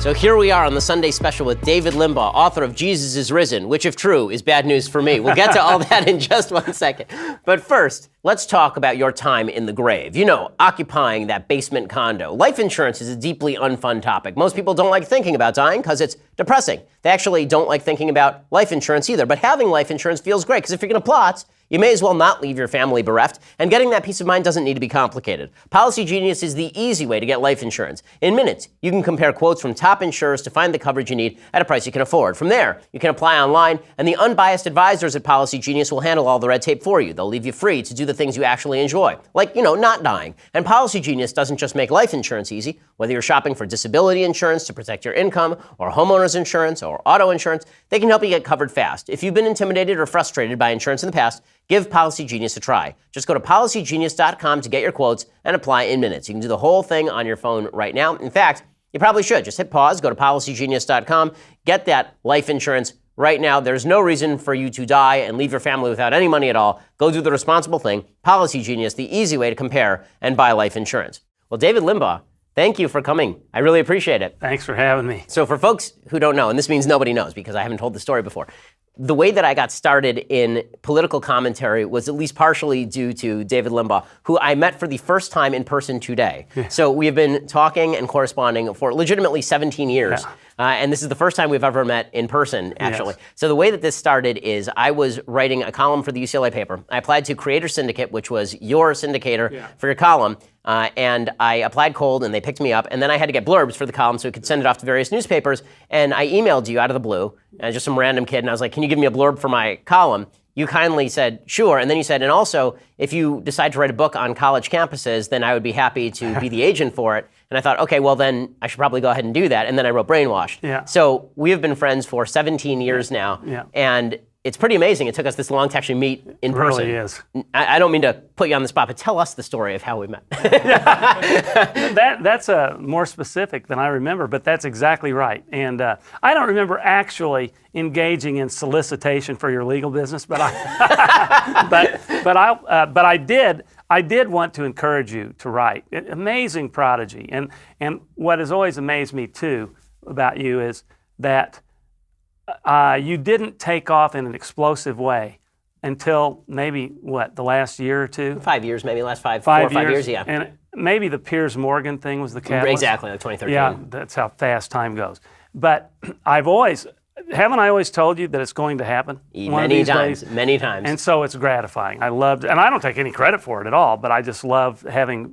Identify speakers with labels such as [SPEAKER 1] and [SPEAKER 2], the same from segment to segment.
[SPEAKER 1] So here we are on the Sunday special with David Limbaugh, author of Jesus is Risen, which if true is bad news for me. We'll get to all that in just 1 second. But first, let's talk about your time in the grave. You know, occupying that basement condo. Life insurance is a deeply unfun topic. Most people don't like thinking about dying because it's depressing. They actually don't like thinking about life insurance either. But having life insurance feels great because if you're going to plot, you may as well not leave your family bereft, and getting that peace of mind doesn't need to be complicated. Policy Genius is the easy way to get life insurance. In minutes, you can compare quotes from top insurers to find the coverage you need at a price you can afford. From there, you can apply online, and the unbiased advisors at Policy Genius will handle all the red tape for you. They'll leave you free to do the things you actually enjoy, like, not dying. And Policy Genius doesn't just make life insurance easy. Whether you're shopping for disability insurance to protect your income, or homeowners insurance, or auto insurance, they can help you get covered fast. If you've been intimidated or frustrated by insurance in the past, give Policy Genius a try. Just go to policygenius.com to get your quotes and apply in minutes. You can do the whole thing on your phone right now. In fact, you probably should. Just hit pause, go to policygenius.com, get that life insurance right now. There's no reason for you to die and leave your family without any money at all. Go do the responsible thing. Policy Genius, the easy way to compare and buy life insurance. Well, David Limbaugh, thank you for coming. I really appreciate it.
[SPEAKER 2] Thanks for having me.
[SPEAKER 1] So for folks who don't know, and this means nobody knows because I haven't told the story before, the way that I got started in political commentary was at least partially due to David Limbaugh, who I met for the first time in person today. Yeah. So we have been talking and corresponding for legitimately 17 years. Yeah. And this is the first time we've ever met in person, actually. Yes. So the way that this started is I was writing a column for the UCLA paper. I applied to Creator Syndicate, which was your syndicator for your column. And I applied cold, and they picked me up. And then I had to get blurbs for the column so we could send it off to various newspapers. And I emailed you out of the blue, just some random kid. And I was like, can you give me a blurb for my column? You kindly said, sure. And then you said, and also, if you decide to write a book on college campuses, then I would be happy to be the agent for it. And I thought, okay, well, then I should probably go ahead and do that. And then I wrote Brainwashed. Yeah. So we have been friends for 17 years now. Yeah. And it's pretty amazing. It took us this long to actually meet in person.
[SPEAKER 2] It really is.
[SPEAKER 1] I don't mean to put you on the spot, but tell us the story of how we met.
[SPEAKER 2] That's more specific than I remember, but that's exactly right. And I don't remember actually engaging in solicitation for your legal business, but I did want to encourage you to write. Amazing prodigy. And what has always amazed me too about you is that you didn't take off in an explosive way until maybe, the last year or two?
[SPEAKER 1] 5 years, maybe, last 4 or 5 years, yeah.
[SPEAKER 2] And maybe the Piers Morgan thing was the catalyst.
[SPEAKER 1] Exactly, like 2013.
[SPEAKER 2] Yeah, that's how fast time goes. But haven't I always told you that it's going to happen?
[SPEAKER 1] Many times.
[SPEAKER 2] And so it's gratifying. I loved it. And I don't take any credit for it at all, but I just love having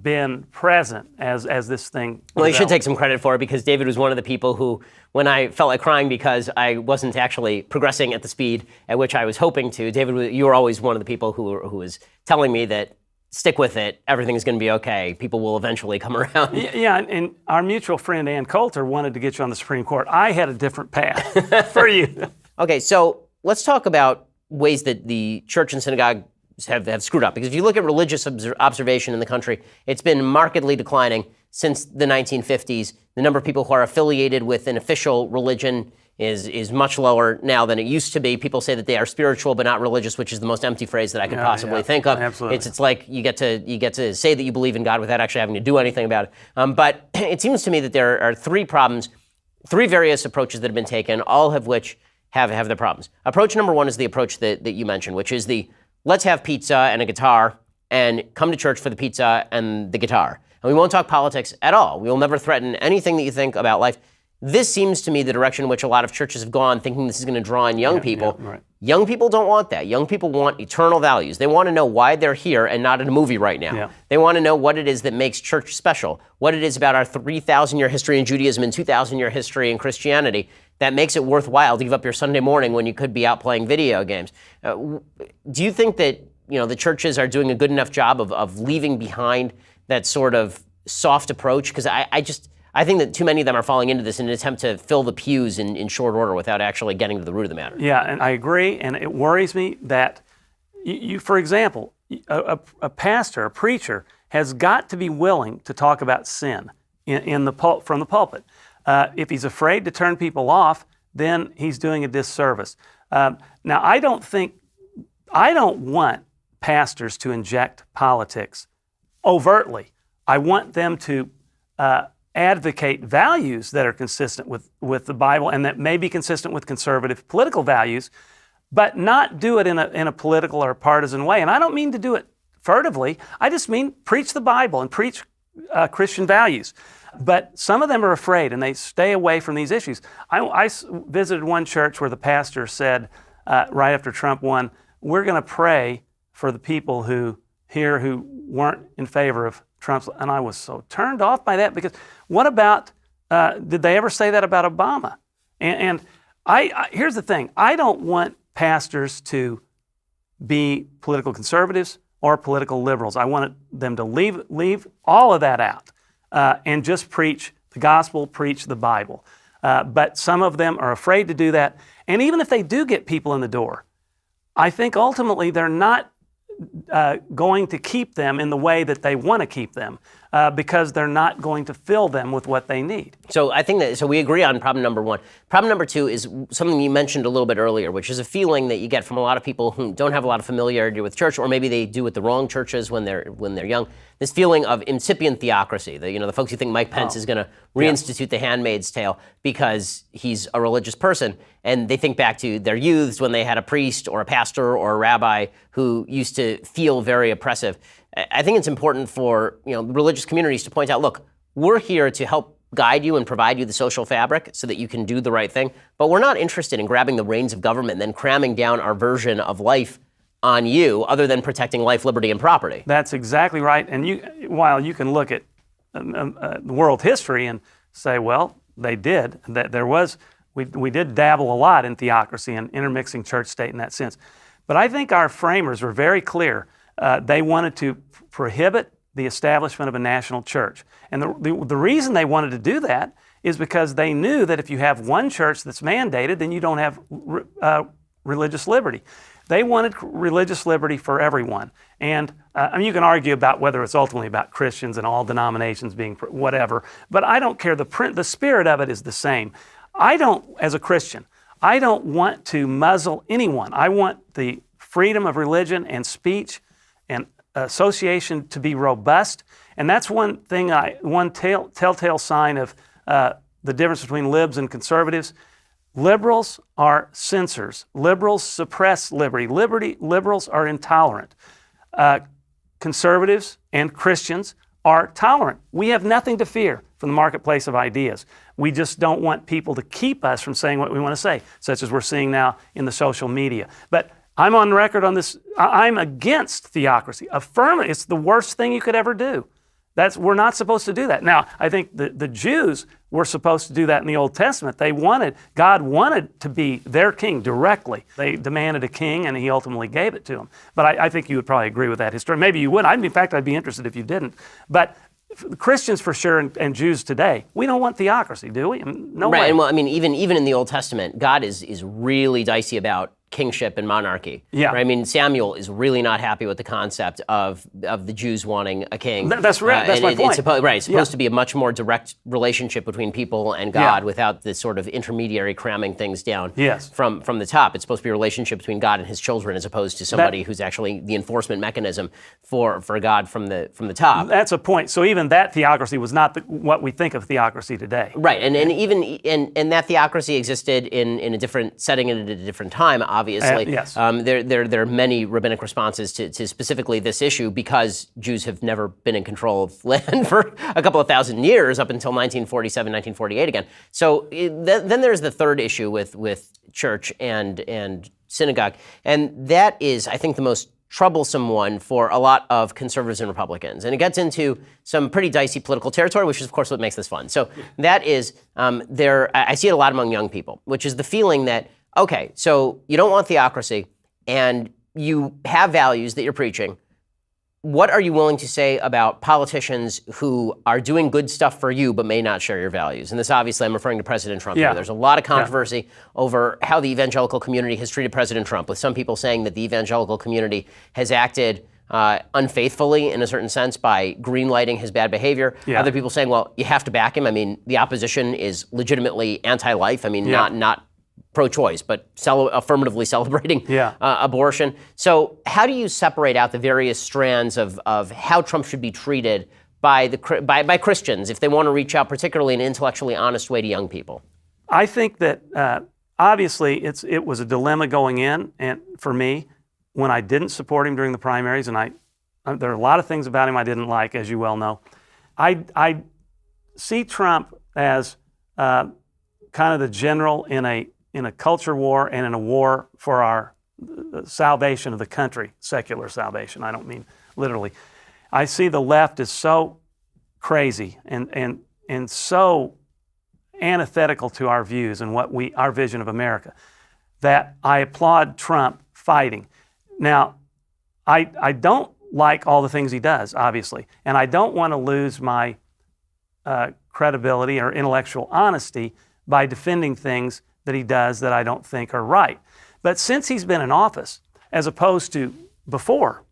[SPEAKER 2] been present as this thing
[SPEAKER 1] Well, you should take some credit for it because David was one of the people who, when I felt like crying because I wasn't actually progressing at the speed at which I was hoping to, David, you were always one of the people who was telling me that stick with it, everything's going to be okay, people will eventually come around.
[SPEAKER 2] Yeah, and our mutual friend Ann Coulter wanted to get you on the Supreme Court. I had a different path for you.
[SPEAKER 1] Okay, so let's talk about ways that the church and synagogue have screwed up. Because if you look at religious observation in the country, it's been markedly declining since the 1950s. The number of people who are affiliated with an official religion is much lower now than it used to be. People say that they are spiritual but not religious, which is the most empty phrase that I could possibly think of.
[SPEAKER 2] Absolutely.
[SPEAKER 1] It's like you get to say that you believe in God without actually having to do anything about it. But it seems to me that there are three various approaches that have been taken, all of which have their problems. Approach number one is the approach that you mentioned, which is the let's have pizza and a guitar and come to church for the pizza and the guitar. And we won't talk politics at all. We will never threaten anything that you think about life. This seems to me the direction in which a lot of churches have gone, thinking this is going to draw in young people.
[SPEAKER 2] Yeah, right.
[SPEAKER 1] Young people don't want that. Young people want eternal values. They want to know why they're here and not in a movie right now. Yeah. They want to know what it is that makes church special, what it is about our 3,000-year history in Judaism and 2,000-year history in Christianity that makes it worthwhile to give up your Sunday morning when you could be out playing video games. Do you think that the churches are doing a good enough job of leaving behind that sort of soft approach? Because I think that too many of them are falling into this in an attempt to fill the pews in short order without actually getting to the root of the matter.
[SPEAKER 2] Yeah, and I agree, and it worries me that, you for example, a pastor, a preacher, has got to be willing to talk about sin from the pulpit. If he's afraid to turn people off, then he's doing a disservice. Now, I don't want pastors to inject politics overtly. I want them to advocate values that are consistent with the Bible and that may be consistent with conservative political values, but not do it in a political or partisan way. And I don't mean to do it furtively. I just mean preach the Bible and preach Christian values. But some of them are afraid and they stay away from these issues. I visited one church where the pastor said, right after Trump won, we're going to pray for the people who weren't in favor of Trump's. And I was so turned off by that, because what about, did they ever say that about Obama? And here's the thing. I don't want pastors to be political conservatives or political liberals. I want them to leave all of that out and just preach the gospel, preach the Bible. But some of them are afraid to do that. And even if they do get people in the door, I think ultimately they're not going to keep them in the way that they want to keep them because they're not going to fill them with what they need.
[SPEAKER 1] So I think so we agree on problem number one. Problem number two is something you mentioned a little bit earlier, which is a feeling that you get from a lot of people who don't have a lot of familiarity with church, or maybe they do with the wrong churches when they're young. This feeling of incipient theocracy, the folks who think Mike Pence is going to reinstitute the Handmaid's Tale because he's a religious person, and they think back to their youths when they had a priest or a pastor or a rabbi who used to feel very oppressive. I think it's important for religious communities to point out, look, we're here to help guide you and provide you the social fabric so that you can do the right thing, but we're not interested in grabbing the reins of government and then cramming down our version of life on you, other than protecting life, liberty, and property.
[SPEAKER 2] That's exactly right. And while you can look at world history and say, well, they did, that we did dabble a lot in theocracy and intermixing church state in that sense. But I think our framers were very clear. They wanted to prohibit the establishment of a national church. And the reason they wanted to do that is because they knew that if you have one church that's mandated, then you don't have religious liberty. They wanted religious liberty for everyone. And you can argue about whether it's ultimately about Christians and all denominations being whatever, but I don't care. The spirit of it is the same. As a Christian, I don't want to muzzle anyone. I want the freedom of religion and speech and association to be robust. And that's one thing, one telltale sign of the difference between libs and conservatives. Liberals are censors. Liberals suppress liberty. Liberals are intolerant. Conservatives and Christians are tolerant. We have nothing to fear from the marketplace of ideas. We just don't want people to keep us from saying what we want to say, such as we're seeing now in the social media. But I'm on record on this. I'm against theocracy. It's the worst thing you could ever do. We're not supposed to do that. Now, I think the Jews were supposed to do that in the Old Testament. God wanted to be their king directly. They demanded a king, and he ultimately gave it to them. But I think you would probably agree with that history. Maybe you wouldn't. In fact, I'd be interested if you didn't. But Christians for sure and Jews today, we don't want theocracy, do we? No way.
[SPEAKER 1] Right, and well, even in the Old Testament, God is really dicey about kingship and monarchy.
[SPEAKER 2] Yeah.
[SPEAKER 1] Right? I mean, Samuel is really not happy with the concept of the Jews wanting a king.
[SPEAKER 2] That's right. That's my point.
[SPEAKER 1] It's supposed to be a much more direct relationship between people and God without this sort of intermediary cramming things down from the top. It's supposed to be a relationship between God and his children as opposed to somebody who's actually the enforcement mechanism for God from the top.
[SPEAKER 2] That's a point. So even that theocracy was not what we think of theocracy today.
[SPEAKER 1] Right. And that theocracy existed in a different setting and at a different time, obviously.
[SPEAKER 2] Yes.
[SPEAKER 1] There are many rabbinic responses to specifically this issue because Jews have never been in control of land for a couple of thousand years up until 1947, 1948 again. So then there's the third issue with church and synagogue, and that is, I think, the most troublesome one for a lot of conservatives and Republicans. And it gets into some pretty dicey political territory, which is, of course, what makes this fun. So that is, I see it a lot among young people, which is the feeling that, okay, so you don't want theocracy, and you have values that you're preaching. What are you willing to say about politicians who are doing good stuff for you but may not share your values? And this, obviously, I'm referring to President Trump here. There's a lot of controversy over how the evangelical community has treated President Trump, with some people saying that the evangelical community has acted unfaithfully in a certain sense by greenlighting his bad behavior. Other people saying, well, you have to back him. I mean, the opposition is legitimately anti-life. I mean, not pro-choice, but affirmatively celebrating abortion. So how do you separate out the various strands of how Trump should be treated by Christians if they want to reach out, particularly in an intellectually honest way, to young people?
[SPEAKER 2] I think that obviously it was a dilemma going in, and for me, when I didn't support him during the primaries, and there are a lot of things about him I didn't like, as you well know. I see Trump as kind of the general in a culture war and in a war for our salvation of the country, secular salvation. I don't mean literally. I see the left is so crazy and so antithetical to our views and our vision of America that I applaud Trump fighting. Now, I don't like all the things he does, obviously, and I don't want to lose my credibility or intellectual honesty by defending things that he does that I don't think are right. But since he's been in office, as opposed to before,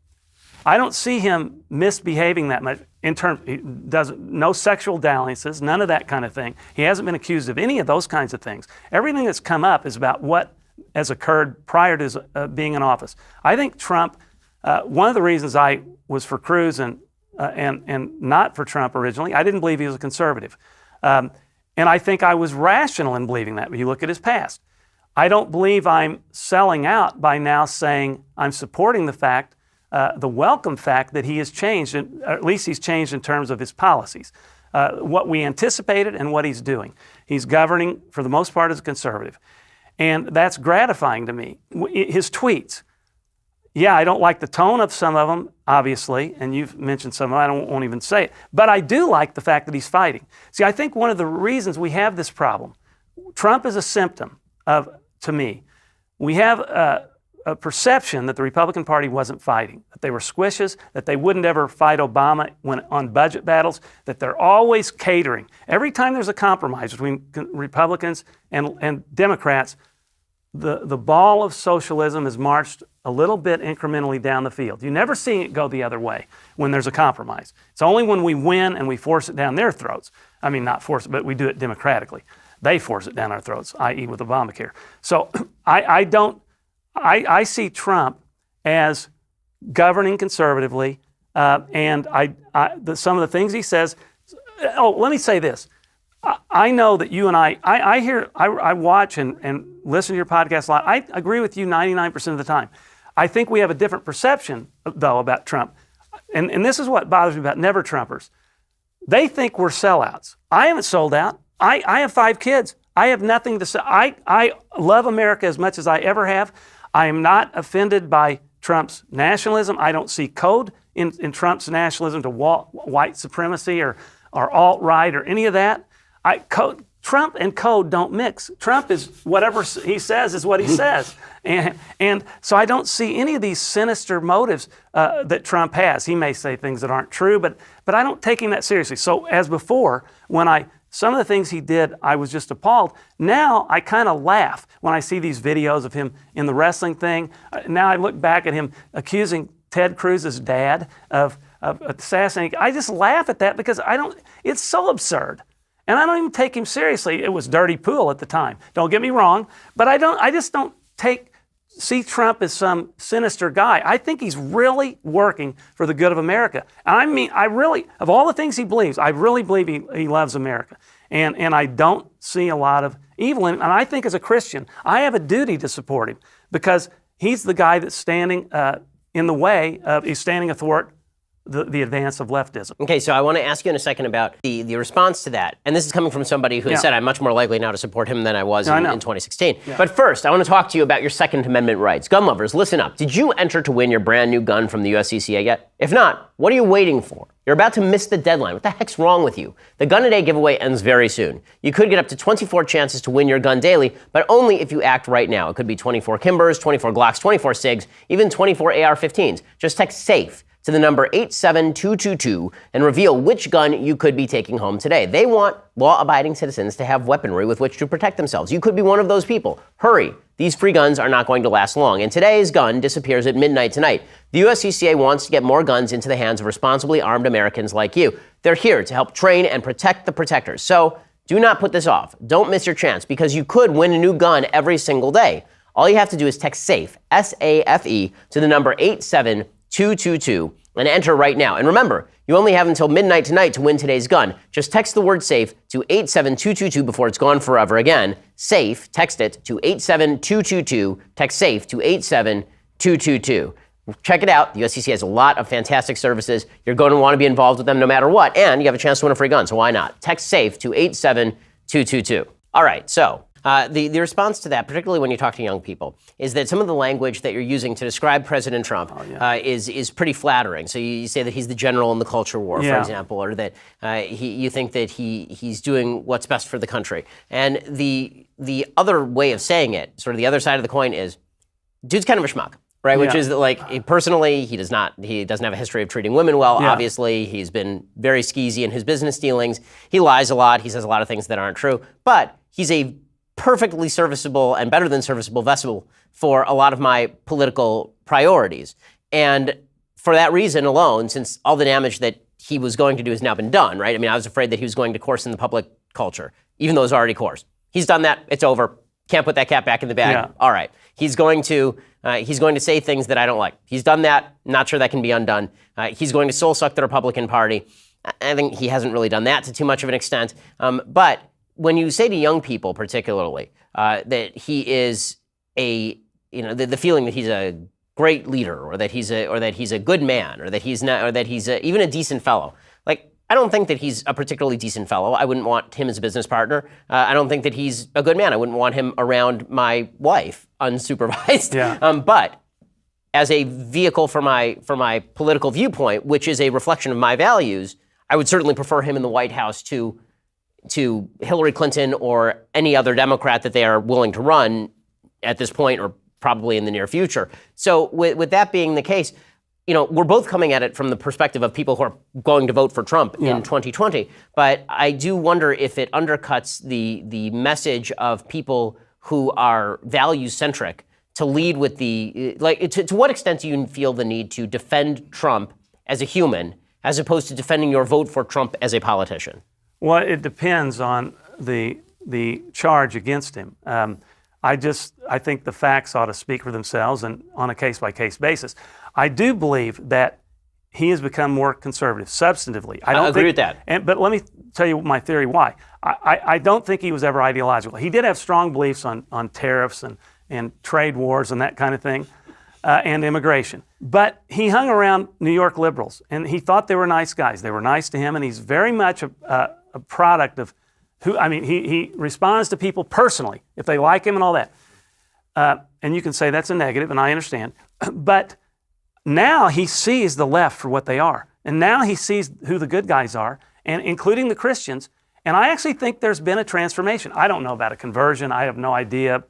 [SPEAKER 2] I don't see him misbehaving that much in terms, he doesn't, no sexual dalliances, none of that kind of thing. He hasn't been accused of any of those kinds of things. Everything that's come up is about what has occurred prior to his being in office. I think Trump, one of the reasons I was for Cruz and not for Trump originally, I didn't believe he was a conservative. And I think I was rational in believing that. When you look at his past, I don't believe I'm selling out by now saying I'm supporting the fact, the welcome fact that he has changed, or at least he's changed in terms of his policies, what we anticipated and what he's doing. He's governing, for the most part, as a conservative. And that's gratifying to me. His tweets, yeah, I don't like the tone of some of them, obviously, and you've mentioned some of them, I won't even say it, but I do like the fact that he's fighting. See, I think one of the reasons we have this problem, Trump is a symptom of, to me, we have a perception that the Republican Party wasn't fighting, that they were squishes, that they wouldn't ever fight Obama on budget battles, that they're always catering. Every time there's a compromise between Republicans and Democrats, the ball of socialism is marched a little bit incrementally down the field. You never see it go the other way when there's a compromise. It's only when we win and we force it down their throats. I mean, not force it, but we do it democratically. They force it down our throats, i.e. with Obamacare. So I see Trump as governing conservatively, and some of the things he says. Oh, let me say this. I know that you and I watch and listen to your podcast a lot. I agree with you 99% of the time. I think we have a different perception, though, about Trump. And this is what bothers me about never Trumpers. They think we're sellouts. I haven't sold out. I have 5 kids. I have nothing to say. I love America as much as I ever have. I am not offended by Trump's nationalism. I don't see code in Trump's nationalism to white supremacy or alt-right or any of that. Trump and code don't mix. Trump is whatever he says is what he says. And so I don't see any of these sinister motives that Trump has. He may say things that aren't true, but I don't take him that seriously. So as before, some of the things he did, I was just appalled. Now I kind of laugh when I see these videos of him in the wrestling thing. Now I look back at him accusing Ted Cruz's dad of assassinating. I just laugh at that because it's so absurd. And I don't even take him seriously. It was dirty pool at the time. Don't get me wrong, but I just don't see Trump as some sinister guy. I think he's really working for the good of America. And I mean, of all the things he believes, I really believe he loves America. And I don't see a lot of evil in him. And I think as a Christian, I have a duty to support him because he's the guy that's standing in the way he's standing athwart the advance of leftism.
[SPEAKER 1] Okay, so I want to ask you in a second about the response to that. And this is coming from somebody who has said I'm much more likely now to support him than I was in 2016. Yeah. But first, I want to talk to you about your Second Amendment rights. Gun lovers, listen up. Did you enter to win your brand new gun from the USCCA yet? If not, what are you waiting for? You're about to miss the deadline. What the heck's wrong with you? The Gun a Day giveaway ends very soon. You could get up to 24 chances to win your gun daily, but only if you act right now. It could be 24 Kimbers, 24 Glocks, 24 SIGs, even 24 AR-15s. Just text SAFE to the number 87222 and reveal which gun you could be taking home today. They want law-abiding citizens to have weaponry with which to protect themselves. You could be one of those people. Hurry. These free guns are not going to last long, and today's gun disappears at midnight tonight. The USCCA wants to get more guns into the hands of responsibly armed Americans like you. They're here to help train and protect the protectors. So do not put this off. Don't miss your chance because you could win a new gun every single day. All you have to do is text SAFE, S-A-F-E, to the number 87222 and enter right now. And remember, you only have until midnight tonight to win today's gun. Just text the word SAFE to 87222 before it's gone forever. Again, SAFE, text it to 87222. Text SAFE to 87222. Check it out. The USCC has a lot of fantastic services. You're going to want to be involved with them no matter what, and you have a chance to win a free gun, so why not? Text SAFE to 87222. All right, so the response to that, particularly when you talk to young people, is that some of the language that you're using to describe President Trump is pretty flattering. So you say that he's the general in the culture war, for example, or that you think that he's doing what's best for the country. And the other way of saying it, sort of the other side of the coin, is dude's kind of a schmuck. Right, which is that, like, personally, he doesn't have a history of treating women well. Obviously, he's been very skeezy in his business dealings. He lies a lot. He says a lot of things that aren't true. But he's a perfectly serviceable and better than serviceable vessel for a lot of my political priorities. And for that reason alone, since all the damage that he was going to do has now been done, right? I mean, I was afraid that he was going to course in the public culture, even though it's already coursed. He's done that. It's over. Can't put that cat back in the bag. Yeah. All right. He's going to say things that I don't like. He's done that. Not sure that can be undone. He's going to soul suck the Republican Party. I think he hasn't really done that to too much of an extent. But when you say to young people, particularly, that he is the feeling that he's a great leader, or that he's a good man, or that he's not, or that he's even a decent fellow, like, I don't think that he's a particularly decent fellow. I wouldn't want him as a business partner. I don't think that he's a good man. I wouldn't want him around my wife unsupervised. Yeah. But as a vehicle for my political viewpoint, which is a reflection of my values, I would certainly prefer him in the White House to Hillary Clinton or any other Democrat that they are willing to run at this point, or probably in the near future. So with that being the case, we're both coming at it from the perspective of people who are going to vote for Trump in 2020. But I do wonder if it undercuts the message of people who are value-centric to lead with to what extent do you feel the need to defend Trump as a human as opposed to defending your vote for Trump as a politician?
[SPEAKER 2] Well, it depends on the charge against him. I think the facts ought to speak for themselves, and on a case-by-case basis. I do believe that he has become more conservative, substantively. I
[SPEAKER 1] agree with that.
[SPEAKER 2] But let me tell you my theory why. I don't think he was ever ideological. He did have strong beliefs on tariffs and trade wars and that kind of thing, and immigration. But he hung around New York liberals, and he thought they were nice guys. They were nice to him, and he's very much a product of he responds to people personally, if they like him and all that. And you can say that's a negative, and I understand. But now he sees the left for what they are. And now he sees who the good guys are, and including the Christians. And I actually think there's been a transformation. I don't know about a conversion. I have no idea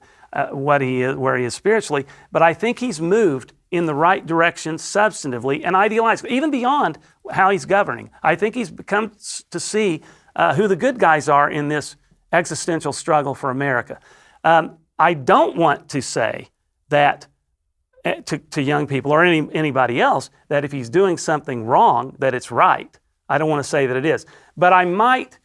[SPEAKER 2] what he is, where he is spiritually. But I think he's moved in the right direction substantively and ideologically, even beyond how he's governing. I think he's become to see who the good guys are in this existential struggle for America. I don't want to say that to young people or anybody else that if he's doing something wrong, that it's right. I don't want to say that it is. But I might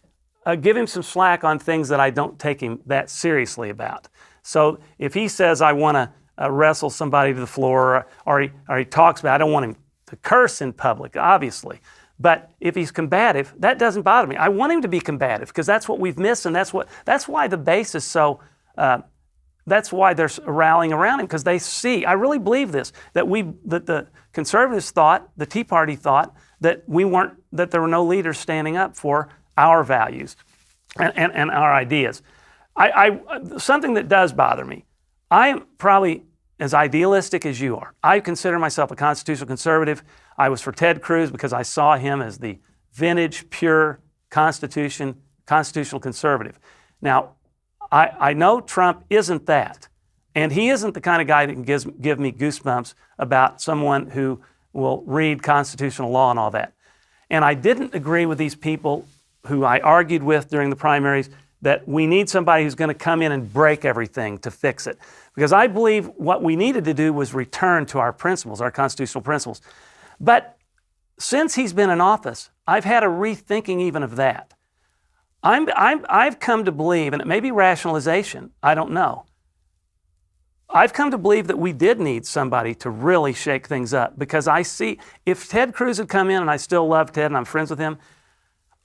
[SPEAKER 2] give him some slack on things that I don't take him that seriously about. So if he says, I want to wrestle somebody to the floor, or he talks about, I don't want him to curse in public, obviously. But if he's combative, that doesn't bother me. I want him to be combative because that's what we've missed, and that's why the base is so. That's why they're rallying around him, because they see. I really believe this, that the conservatives thought, the Tea Party thought that there were no leaders standing up for our values and our ideas. Something that does bother me. I am probably as idealistic as you are. I consider myself a constitutional conservative. I was for Ted Cruz because I saw him as the vintage, pure constitutional conservative. Now, I know Trump isn't that, and he isn't the kind of guy that can give me goosebumps about someone who will read constitutional law and all that. And I didn't agree with these people who I argued with during the primaries that we need somebody who's going to come in and break everything to fix it. Because I believe what we needed to do was return to our principles, our constitutional principles. But since he's been in office, I've had a rethinking even of that. I've come to believe, and it may be rationalization, I don't know, I've come to believe that we did need somebody to really shake things up, because I see, if Ted Cruz had come in, and I still love Ted and I'm friends with him,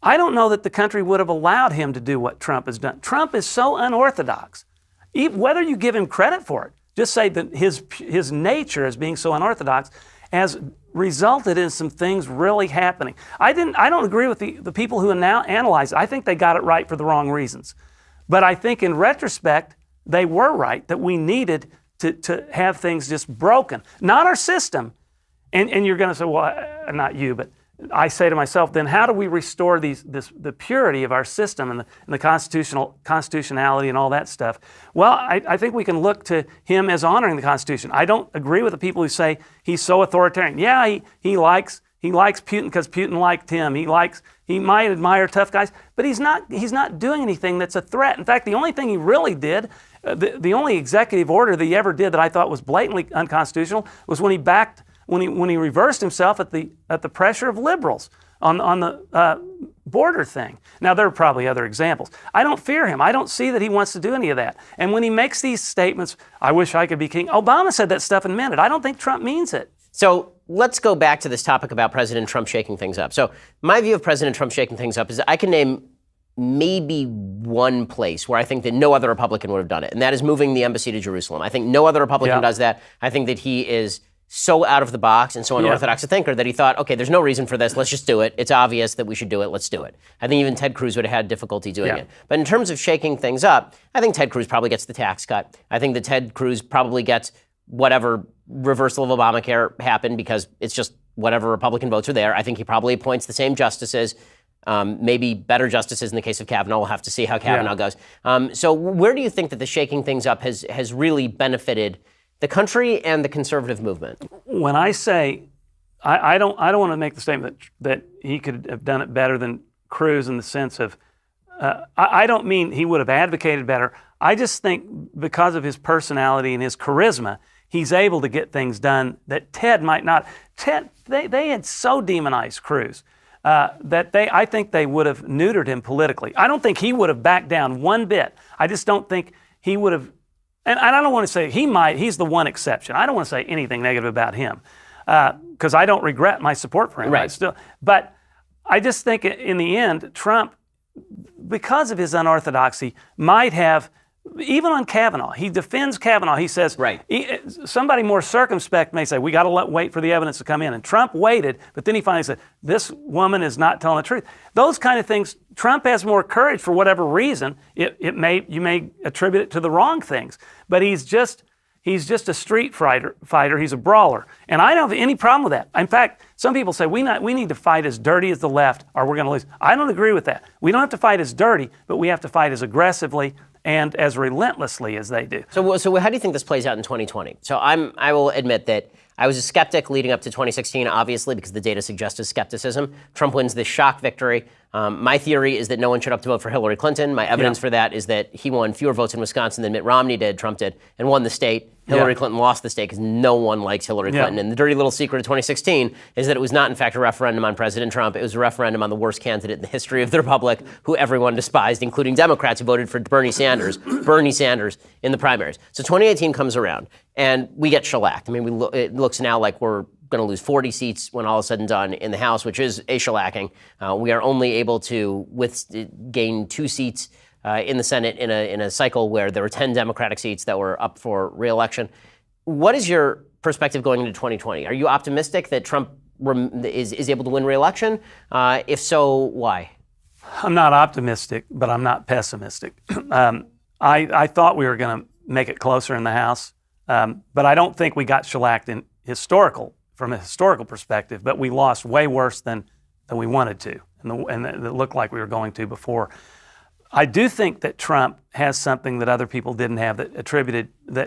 [SPEAKER 2] I don't know that the country would have allowed him to do what Trump has done. Trump is so unorthodox. Whether you give him credit for it, just say that his nature as being so unorthodox has resulted in some things really happening. I don't agree with the people who now analyze it. I think they got it right for the wrong reasons. But I think in retrospect, they were right, that we needed to have things just broken. Not our system. And you're going to say, well, not you, but I say to myself, then how do we restore the purity of our system and the constitutionality and all that stuff? Well, I think we can look to him as honoring the Constitution. I don't agree with the people who say he's so authoritarian. Yeah, he likes Putin because Putin liked him. He might admire tough guys, but he's not doing anything that's a threat. In fact, the only thing he really did, the only executive order that he ever did that I thought was blatantly unconstitutional was when he reversed himself at the pressure of liberals on the border thing. Now, there are probably other examples. I don't fear him. I don't see that he wants to do any of that. And when he makes these statements, I wish I could be king, Obama said that stuff and meant it. I don't think Trump means it.
[SPEAKER 1] So let's go back to this topic about President Trump shaking things up. So my view of President Trump shaking things up is I can name maybe one place where I think that no other Republican would have done it, and that is moving the embassy to Jerusalem. I think no other Republican does that. I think that he is so out of the box and so unorthodox a thinker that he thought, okay, there's no reason for this. Let's just do it. It's obvious that we should do it. Let's do it. I think even Ted Cruz would have had difficulty doing it. But in terms of shaking things up, I think Ted Cruz probably gets the tax cut. I think that Ted Cruz probably gets whatever reversal of Obamacare happened because it's just whatever Republican votes are there. I think he probably appoints the same justices, maybe better justices in the case of Kavanaugh. We'll have to see how Kavanaugh goes. So where do you think that the shaking things up has really benefited the country and the conservative movement?
[SPEAKER 2] When I say, I don't want to make the statement that he could have done it better than Cruz in the sense of, I don't mean he would have advocated better. I just think because of his personality and his charisma, he's able to get things done that Ted might not. They had so demonized Cruz that I think they would have neutered him politically. I don't think he would have backed down one bit. I just don't think he would have. And I don't want to say he's the one exception. I don't want to say anything negative about him because I don't regret my support for him.
[SPEAKER 1] Right.
[SPEAKER 2] But I just think in the end, Trump, because of his unorthodoxy, might have, even on Kavanaugh, he defends Kavanaugh. He says, somebody more circumspect may say, we got to wait for the evidence to come in. And Trump waited, but then he finally said, this woman is not telling the truth. Those kind of things, Trump has more courage for whatever reason. You may attribute it to the wrong things, but he's just a street fighter. He's a brawler. And I don't have any problem with that. In fact, some people say we need to fight as dirty as the left or we're going to lose. I don't agree with that. We don't have to fight as dirty, but we have to fight as aggressively and as relentlessly as they do.
[SPEAKER 1] So how do you think this plays out in 2020? So I will admit that I was a skeptic leading up to 2016, obviously, because the data suggested skepticism. Trump wins this shock victory. My theory is that no one should have to vote for Hillary Clinton. My evidence for that is that he won fewer votes in Wisconsin than Mitt Romney did, Trump did, and won the state. Hillary Clinton lost the state because no one likes Hillary Clinton. And the dirty little secret of 2016 is that it was not, in fact, a referendum on President Trump. It was a referendum on the worst candidate in the history of the Republic, who everyone despised, including Democrats who voted for Bernie Sanders in the primaries. So 2018 comes around, and we get shellacked. I mean, it looks now like we're going to lose 40 seats when all is said and done in the House, which is a shellacking. We are only able to gain 2 seats in the Senate in a cycle where there were 10 Democratic seats that were up for re-election. What is your perspective going into 2020? Are you optimistic that Trump is able to win re-election? If so, why?
[SPEAKER 2] I'm not optimistic, but I'm not pessimistic. I thought we were going to make it closer in the House, but I don't think we got shellacked from a historical perspective, but we lost way worse than we wanted to, and it looked like we were going to before. I do think that Trump has something that other people didn't have that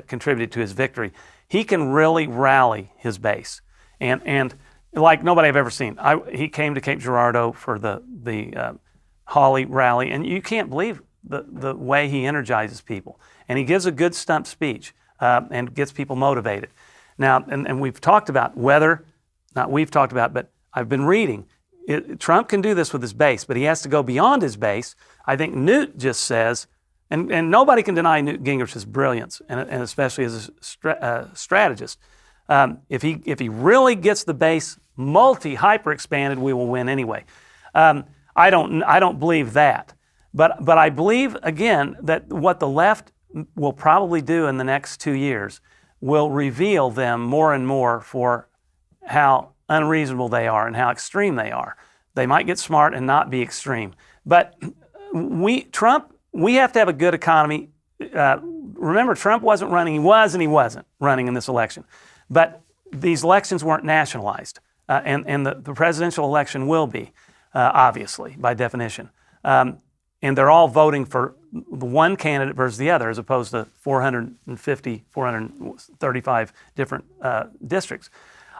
[SPEAKER 2] contributed to his victory. He can really rally his base, and like nobody I've ever seen. He came to Cape Girardeau for the Hawley rally, and you can't believe the way he energizes people. And he gives a good stump speech and gets people motivated. Now, and we've talked about but I've been reading. Trump can do this with his base, but he has to go beyond his base. I think Newt just says And nobody can deny Newt Gingrich's brilliance, and especially as a strategist. If he really gets the base hyper expanded, we will win anyway. I don't believe that, but I believe again that what the left will probably do in the next 2 years will reveal them more and more for how unreasonable they are and how extreme they are. They might get smart and not be extreme, but we have to have a good economy. Remember, Trump wasn't running. He was and he wasn't running in this election. But these elections weren't nationalized, and the presidential election will be, obviously, by definition. And they're all voting for the one candidate versus the other, as opposed to 435 different districts.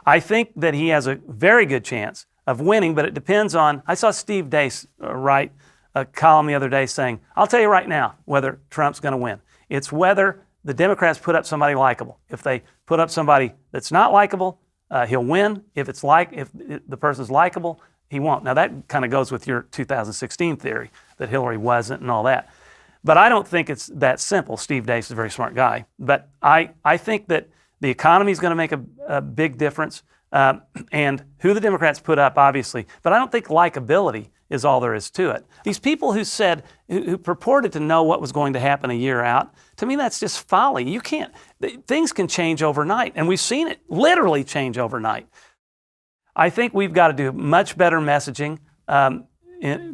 [SPEAKER 2] I think that he has a very good chance of winning, but it depends on. I saw Steve Deace write a column the other day saying, I'll tell you right now whether Trump's going to win. It's whether the Democrats put up somebody likable. If they put up somebody that's not likable, he'll win. If the person's likable, he won't. Now that kind of goes with your 2016 theory that Hillary wasn't and all that. But I don't think it's that simple. Steve Deace is a very smart guy. But I think that the economy is going to make a big difference, and who the Democrats put up, obviously. But I don't think likability is all there is to it. These people who purported to know what was going to happen a year out, to me that's just folly. You can't, things can change overnight, and we've seen it literally change overnight. I think we've got to do much better messaging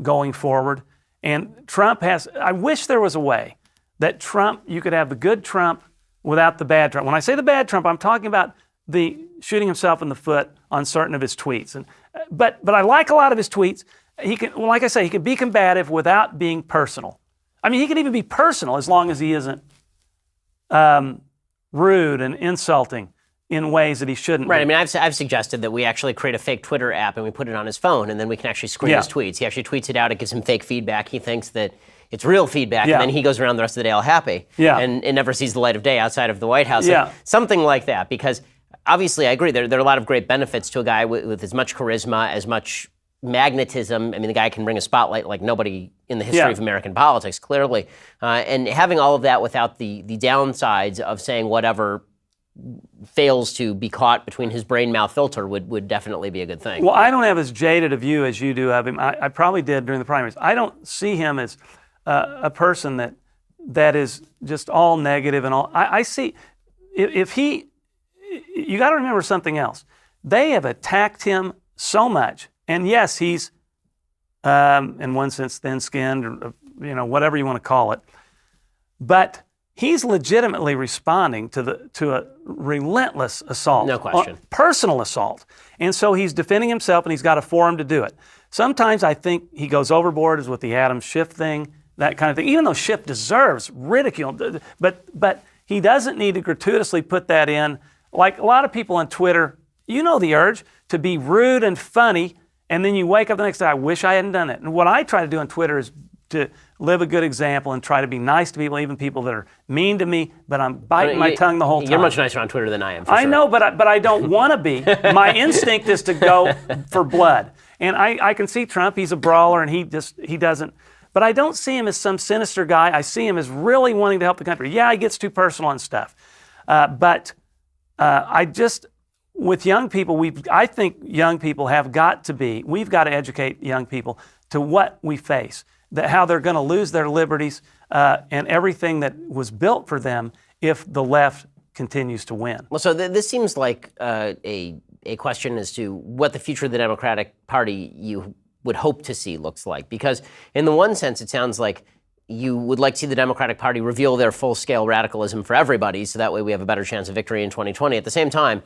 [SPEAKER 2] going forward. And I wish there was a way that you could have the good Trump without the bad Trump. When I say the bad Trump, I'm talking about the shooting himself in the foot on certain of his tweets. But I like a lot of his tweets. He can, like I say, he can be combative without being personal. I mean, he can even be personal as long as he isn't rude and insulting in ways that he shouldn't.
[SPEAKER 1] Right.
[SPEAKER 2] be.
[SPEAKER 1] I mean, I've suggested that we actually create a fake Twitter app and we put it on his phone, and then we can actually screen his tweets. He actually tweets it out. It gives him fake feedback. He thinks that it's real feedback, and then he goes around the rest of the day all happy, and it never sees the light of day outside of the White House. Like, something like that, because obviously I agree. There are a lot of great benefits to a guy with as much charisma, as much magnetism. I mean, the guy can bring a spotlight like nobody in the history of American politics, clearly. And having all of that without the downsides of saying whatever fails to be caught between his brain-mouth filter would definitely be a good thing.
[SPEAKER 2] Well, I don't have as jaded a view as you do of him. I probably did during the primaries. I don't see him as a person that is just all negative and all. I see, you got to remember something else. They have attacked him so much. And yes, he's, in one sense, thin-skinned, or whatever you want to call it. But he's legitimately responding to a relentless assault.
[SPEAKER 1] No question.
[SPEAKER 2] Personal assault. And so he's defending himself, and he's got a forum to do it. Sometimes I think he goes overboard, as with the Adam Schiff thing, that kind of thing, even though Schiff deserves ridicule. But he doesn't need to gratuitously put that in. Like a lot of people on Twitter, the urge to be rude and funny, and then you wake up the next day, I wish I hadn't done it. And what I try to do on Twitter is to live a good example and try to be nice to people, even people that are mean to me, but I'm biting my tongue the whole time.
[SPEAKER 1] You're much nicer on Twitter than I am, for
[SPEAKER 2] I
[SPEAKER 1] sure.
[SPEAKER 2] know, but I don't want to be. My instinct is to go for blood. And I can see Trump, he's a brawler, and he doesn't. But I don't see him as some sinister guy. I see him as really wanting to help the country. Yeah, he gets too personal and stuff. But with young people, I think young people we've got to educate young people to what we face, how they're going to lose their liberties and everything that was built for them if the left continues to win.
[SPEAKER 1] Well, so this seems like a question as to what the future of the Democratic Party you would hope to see looks like. Because in the one sense, it sounds like you would like to see the Democratic Party reveal their full-scale radicalism for everybody, so that way we have a better chance of victory in 2020. At the same time,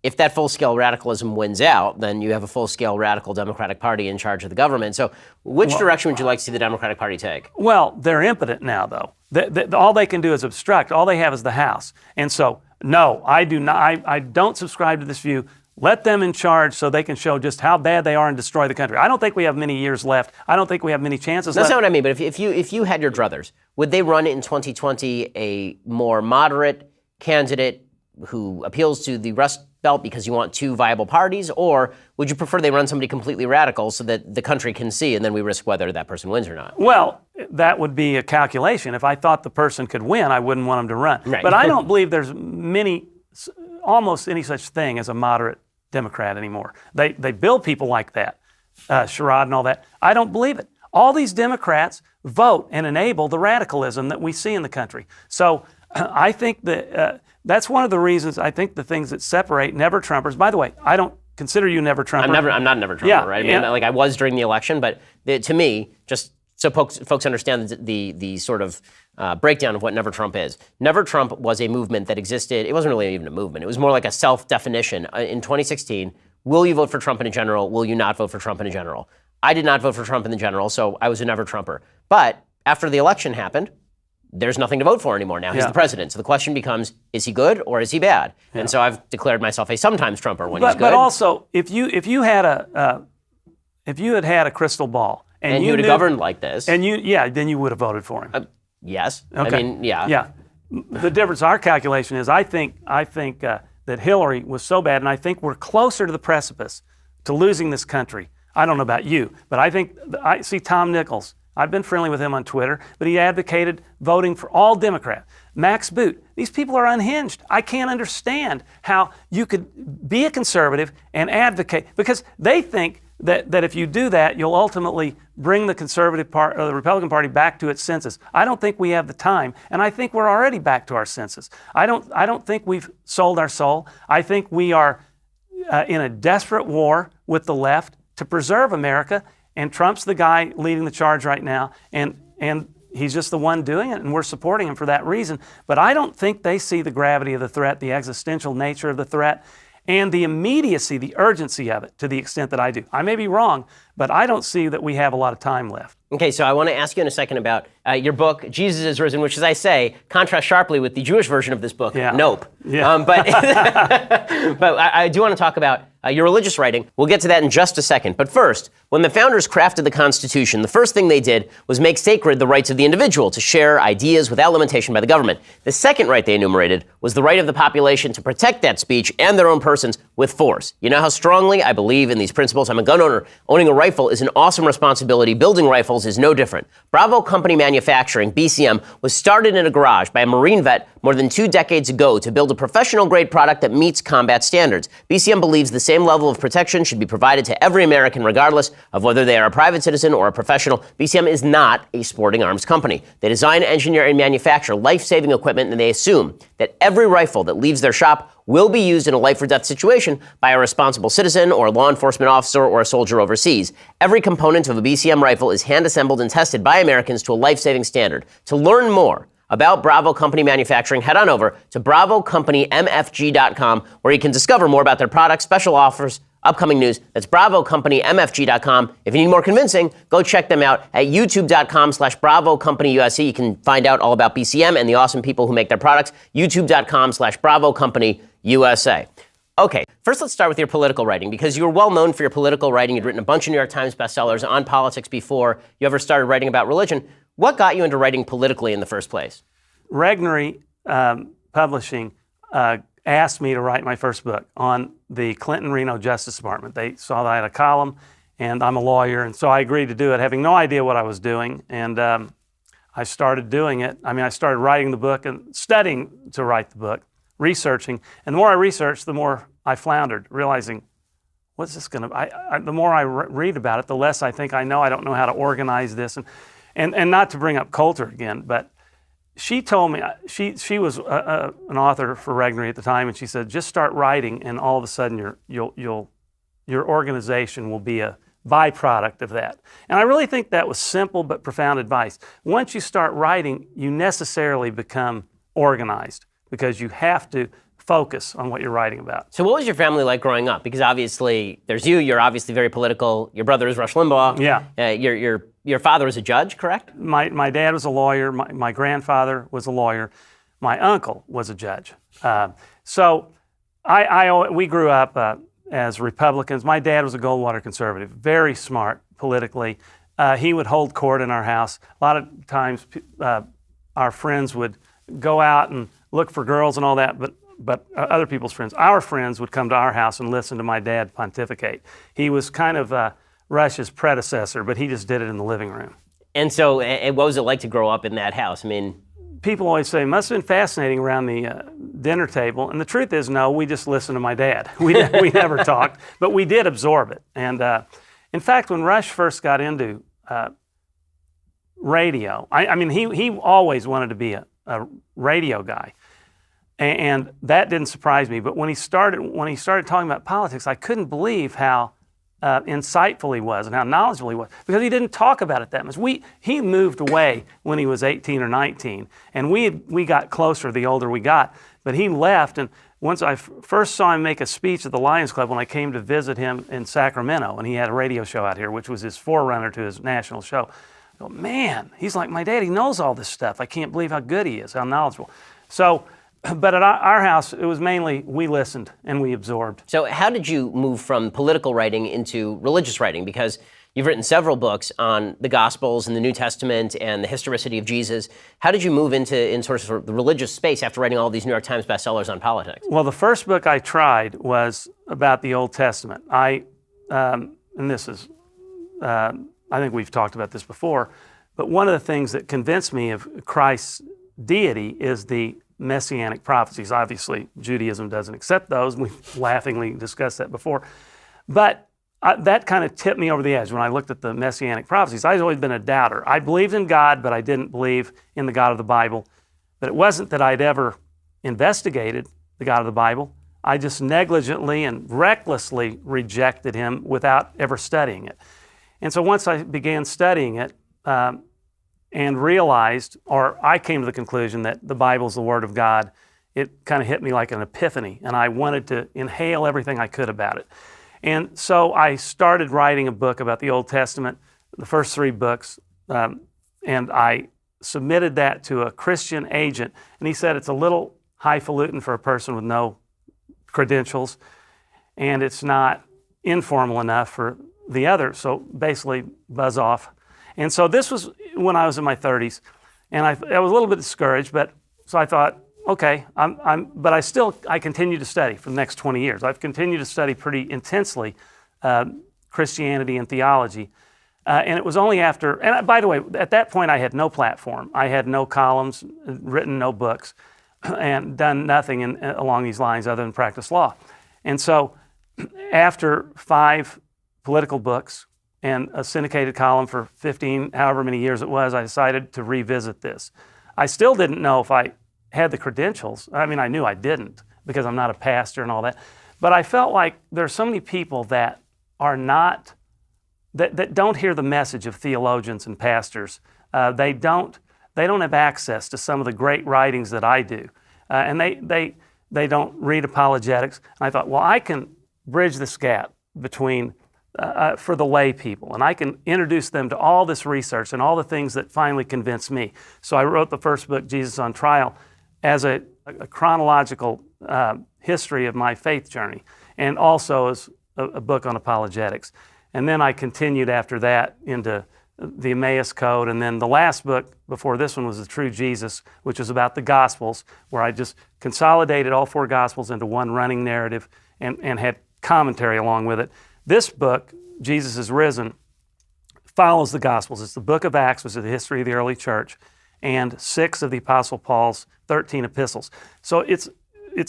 [SPEAKER 1] if that full-scale radicalism wins out, then you have a full-scale radical Democratic Party in charge of the government. So which direction would you like to see the Democratic Party take?
[SPEAKER 2] Well, they're impotent now, though. All they can do is obstruct. All they have is the House. And so, no, I do not. I don't subscribe to this view. Let them in charge so they can show just how bad they are and destroy the country. I don't think we have many years left. I don't think we have many chances left.
[SPEAKER 1] That's not what I mean, but if you had your druthers, would they run in 2020 a more moderate candidate who appeals to the rest belt because you want two viable parties, or would you prefer they run somebody completely radical so that the country can see and then we risk whether that person wins or not?
[SPEAKER 2] Well, that would be a calculation. If I thought the person could win, I wouldn't want him to run.
[SPEAKER 1] Right.
[SPEAKER 2] But I don't believe there's almost any such thing as a moderate Democrat anymore. They build people like that, Sherrod and all that. I don't believe it. All these Democrats vote and enable the radicalism that we see in the country. So I think that that's one of the reasons, I think the things that separate never-Trumpers. By the way, I don't consider you never-Trumper.
[SPEAKER 1] I'm not a never-Trumper,
[SPEAKER 2] Yeah,
[SPEAKER 1] right? I mean, like I was during the election, but to me, just so folks understand the sort of breakdown of what Never Trump is. Never Trump was a movement that existed. It wasn't really even a movement. It was more like a self-definition. In 2016, will you vote for Trump in a general? Will you not vote for Trump in a general? I did not vote for Trump in the general, so I was a Never Trumper. But after the election happened, there's nothing to vote for anymore. Now he's the president. So the question becomes, is he good or is he bad? Yeah. And so I've declared myself a sometimes Trumper when he's good.
[SPEAKER 2] But also, if you had a crystal ball and
[SPEAKER 1] you would have governed like this,
[SPEAKER 2] and then you would have voted for him.
[SPEAKER 1] Yes.
[SPEAKER 2] Okay.
[SPEAKER 1] I mean, yeah.
[SPEAKER 2] Yeah. The difference, our calculation is, I think that Hillary was so bad, and I think we're closer to the precipice to losing this country. I don't know about you, but I see Tom Nichols. I've been friendly with him on Twitter, but he advocated voting for all Democrats. Max Boot. These people are unhinged. I can't understand how you could be a conservative and advocate, because they think that if you do that, you'll ultimately bring the conservative part or the Republican Party back to its senses. I don't think we have the time, and I think we're already back to our senses. I don't think we've sold our soul. I think we are in a desperate war with the left to preserve America, and Trump's the guy leading the charge right now, and he's just the one doing it, and we're supporting him for that reason. But I don't think they see the gravity of the threat, the existential nature of the threat, and the immediacy, the urgency of it to the extent that I do. I may be wrong, but I don't see that we have a lot of time left.
[SPEAKER 1] Okay, so I want to ask you in a second about your book, Jesus is Risen, which, as I say, contrasts sharply with the Jewish version of this book, Nope.
[SPEAKER 2] Yeah.
[SPEAKER 1] But I do want to talk about your religious writing. We'll get to that in just a second. But first, when the founders crafted the Constitution, the first thing they did was make sacred the rights of the individual to share ideas without limitation by the government. The second right they enumerated was the right of the population to protect that speech and their own persons with force. You know how strongly I believe in these principles. I'm a gun owner. Owning a rifle is an awesome responsibility. Building rifles is no different. Bravo Company Manufacturing, BCM, was started in a garage by a Marine vet more than 2 decades ago to build a professional-grade product that meets combat standards. BCM believes the same level of protection should be provided to every American, regardless of whether they are a private citizen or a professional. BCM is not a sporting arms company. They design, engineer, and manufacture life-saving equipment, and they assume that every rifle that leaves their shop will be used in a life-or-death situation by a responsible citizen or a law enforcement officer or a soldier overseas. Every component of a BCM rifle is hand-assembled and tested by Americans to a life-saving standard. To learn more about Bravo Company Manufacturing, head on over to BravoCompanyMFG.com, where you can discover more about their products, special offers, upcoming news. That's BravoCompanyMFG.com. If you need more convincing, go check them out at YouTube.com/BravoCompanyUSA. You can find out all about BCM and the awesome people who make their products. YouTube.com/BravoCompanyUSA. Okay, first let's start with your political writing, because you were well known for your political writing. You'd written a bunch of New York Times bestsellers on politics before you ever started writing about religion. What got you into writing politically in the first place?
[SPEAKER 2] Regnery Publishing asked me to write my first book on the Clinton-Reno Justice Department. They saw that I had a column, and I'm a lawyer, and so I agreed to do it, having no idea what I was doing, and I started doing it. I mean, I started writing the book and studying to write the book, researching, and the more I researched, the more I floundered, realizing, what's this going to, the more I read about it, the less I think I know. I don't know how to organize this, and not to bring up Coulter again, but she told me, she was an author for Regnery at the time, and she said, just start writing, and all of a sudden your organization will be a byproduct of that. And I really think that was simple but profound advice. Once you start writing, you necessarily become organized, because you have to focus on what you're writing about.
[SPEAKER 1] So what was your family like growing up? Because obviously, there's you're obviously very political. Your brother is Rush Limbaugh.
[SPEAKER 2] Yeah.
[SPEAKER 1] Your father was a judge, correct?
[SPEAKER 2] My dad was a lawyer. My grandfather was a lawyer. My uncle was a judge. So we grew up as Republicans. My dad was a Goldwater conservative, very smart politically. He would hold court in our house. A lot of times our friends would go out and look for girls and all that, but other people's friends. Our friends would come to our house and listen to my dad pontificate. He was kind of Rush's predecessor, but he just did it in the living room.
[SPEAKER 1] And so, what was it like to grow up in that house? I mean,
[SPEAKER 2] people always say, it must have been fascinating around the dinner table. And the truth is, no, we just listened to my dad. We never talked, but we did absorb it. And in fact, when Rush first got into radio, I mean, he always wanted to be a radio guy. And that didn't surprise me. But when he started talking about politics, I couldn't believe how insightful he was and how knowledgeable he was, because he didn't talk about it that much. He moved away when he was 18 or 19, and we got closer the older we got. But he left, and once I first saw him make a speech at the Lions Club when I came to visit him in Sacramento, and he had a radio show out here, which was his forerunner to his national show. I go, man, he's like my dad. He knows all this stuff. I can't believe how good he is, how knowledgeable. So. But at our house, it was mainly we listened and we absorbed.
[SPEAKER 1] So how did you move from political writing into religious writing? Because you've written several books on the Gospels and the New Testament and the historicity of Jesus. How did you move into sort of the religious space after writing all these New York Times bestsellers on politics?
[SPEAKER 2] Well, the first book I tried was about the Old Testament. And this is, I think we've talked about this before, but one of the things that convinced me of Christ's deity is the Messianic prophecies. Obviously, Judaism doesn't accept those. We've laughingly discussed that before. But that kind of tipped me over the edge when I looked at the Messianic prophecies. I've always been a doubter. I believed in God, but I didn't believe in the God of the Bible. But it wasn't that I'd ever investigated the God of the Bible. I just negligently and recklessly rejected him without ever studying it. And so once I began studying it, and realized, or I came to the conclusion that the Bible's the Word of God, it kind of hit me like an epiphany, and I wanted to inhale everything I could about it. And so I started writing a book about the Old Testament, the first 3 books, and I submitted that to a Christian agent, and he said it's a little highfalutin for a person with no credentials, and it's not informal enough for the others, so basically buzz off. And so this was when I was in my 30s, and I was a little bit discouraged, but so I thought, okay, but I continued to study for the next 20 years. I've continued to study pretty intensely Christianity and theology, and it was only after, and by the way, at that point I had no platform. I had no columns, written no books, and done nothing along these lines other than practice law. And so after 5 political books, and a syndicated column for 15, however many years it was, I decided to revisit this. I still didn't know if I had the credentials. I mean, I knew I didn't because I'm not a pastor and all that. But I felt like there are so many people that are not, that don't hear the message of theologians and pastors. They don't have access to some of the great writings that I do. And they don't read apologetics. And I thought, well, I can bridge this gap between for the lay people, and I can introduce them to all this research and all the things that finally convinced me. So I wrote the first book, Jesus on Trial, as a chronological history of my faith journey, and also as a book on apologetics. And then I continued after that into the Emmaus Code, and then the last book before this one was The True Jesus, which was about the Gospels, where I just consolidated all 4 Gospels into one running narrative and had commentary along with it. This book, Jesus is Risen, follows the Gospels. It's the book of Acts, which is the history of the early church, and 6 of the Apostle Paul's 13 epistles. So it's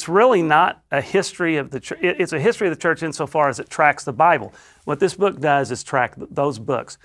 [SPEAKER 2] really not a history of the church. It's a history of the church insofar as it tracks the Bible. What this book does is track those books.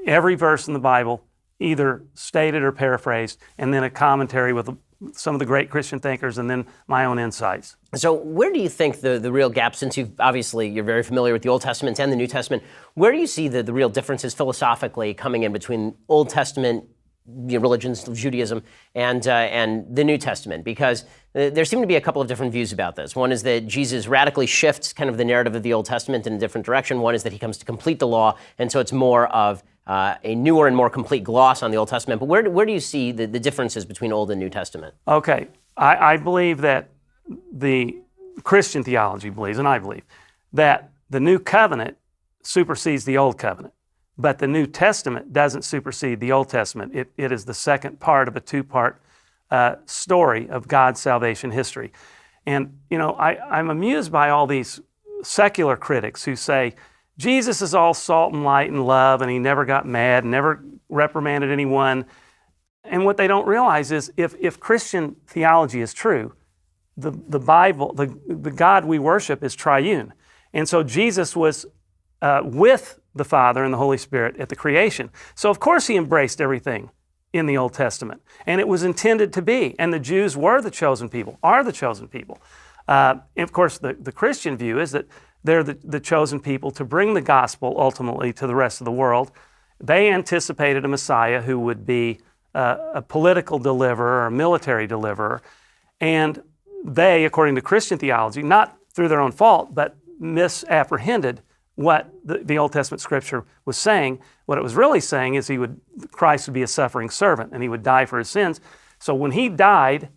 [SPEAKER 2] Every verse in the Bible, either stated or paraphrased, and then a commentary with some of the great Christian thinkers, and then my own insights. So
[SPEAKER 1] where do you think the real gap, since you're very familiar with the Old Testament and the New Testament, where do you see the real differences philosophically coming in between Old Testament religions, Judaism, and the New Testament? Because there seem to be a couple of different views about this. One is that Jesus radically shifts kind of the narrative of the Old Testament in a different direction. One is that he comes to complete the law, and so it's more of a newer and more complete gloss on the Old Testament. But where do you see the differences between Old and New Testament?
[SPEAKER 2] Okay, I believe that the Christian theology believes, and I believe, that the New Covenant supersedes the Old Covenant. But the New Testament doesn't supersede the Old Testament. It is the second part of a 2-part story of God's salvation history. And, I'm amused by all these secular critics who say, Jesus is all salt and light and love, and he never got mad, never reprimanded anyone. And what they don't realize is if Christian theology is true, the Bible, the God we worship is triune. And so Jesus was with the Father and the Holy Spirit at the creation. So of course he embraced everything in the Old Testament. And it was intended to be. And the Jews were the chosen people, are the chosen people. And of course, the Christian view is that they're the chosen people to bring the gospel ultimately to the rest of the world. They anticipated a Messiah who would be a political deliverer or a military deliverer. And they, according to Christian theology, not through their own fault, but misapprehended what the Old Testament scripture was saying. What it was really saying is Christ would be a suffering servant and he would die for his sins. So when he died,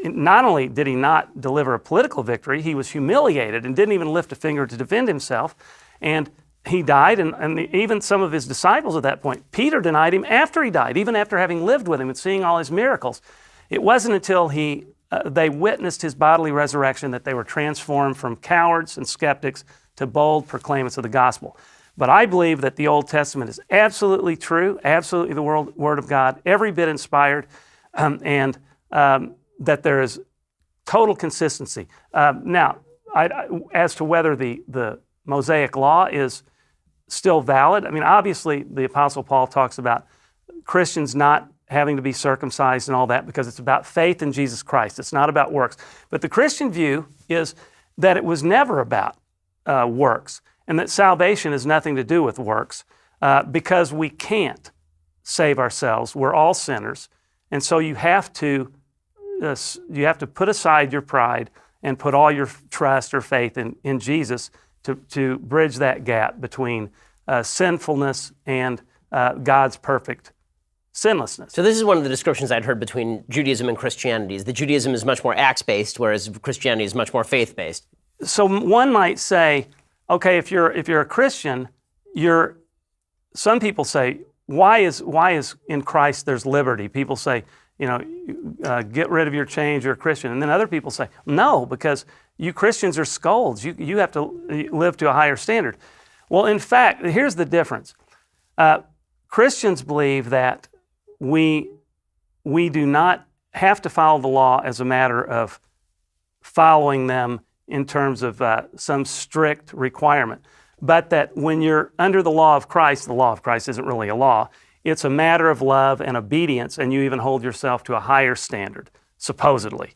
[SPEAKER 2] not only did he not deliver a political victory, he was humiliated and didn't even lift a finger to defend himself. And he died, and even some of his disciples at that point, Peter denied him after he died, even after having lived with him and seeing all his miracles. It wasn't until they witnessed his bodily resurrection that they were transformed from cowards and skeptics to bold proclaimants of the gospel. But I believe that the Old Testament is absolutely true, absolutely the Word of God, every bit inspired, and that there is total consistency. Now, as to whether the Mosaic Law is still valid, obviously the Apostle Paul talks about Christians not having to be circumcised and all that because it's about faith in Jesus Christ. It's not about works. But the Christian view is that it was never about works, and that salvation has nothing to do with works because we can't save ourselves. We're all sinners. And so you have to put aside your pride and put all your trust or faith in Jesus to bridge that gap between sinfulness and God's perfect sinlessness.
[SPEAKER 1] So this is one of the descriptions I'd heard between Judaism and Christianity, is that Judaism is much more acts-based, whereas Christianity is much more faith-based.
[SPEAKER 2] So one might say, okay, if you're a Christian, some people say, why is in Christ there's liberty? People say, get rid of your chains, you're a Christian. And then other people say, no, because you Christians are scolds. You have to live to a higher standard. Well, in fact, here's the difference. Christians believe that we do not have to follow the law as a matter of following them in terms of some strict requirement, but that when you're under the law of Christ isn't really a law. It's a matter of love and obedience, and you even hold yourself to a higher standard, supposedly.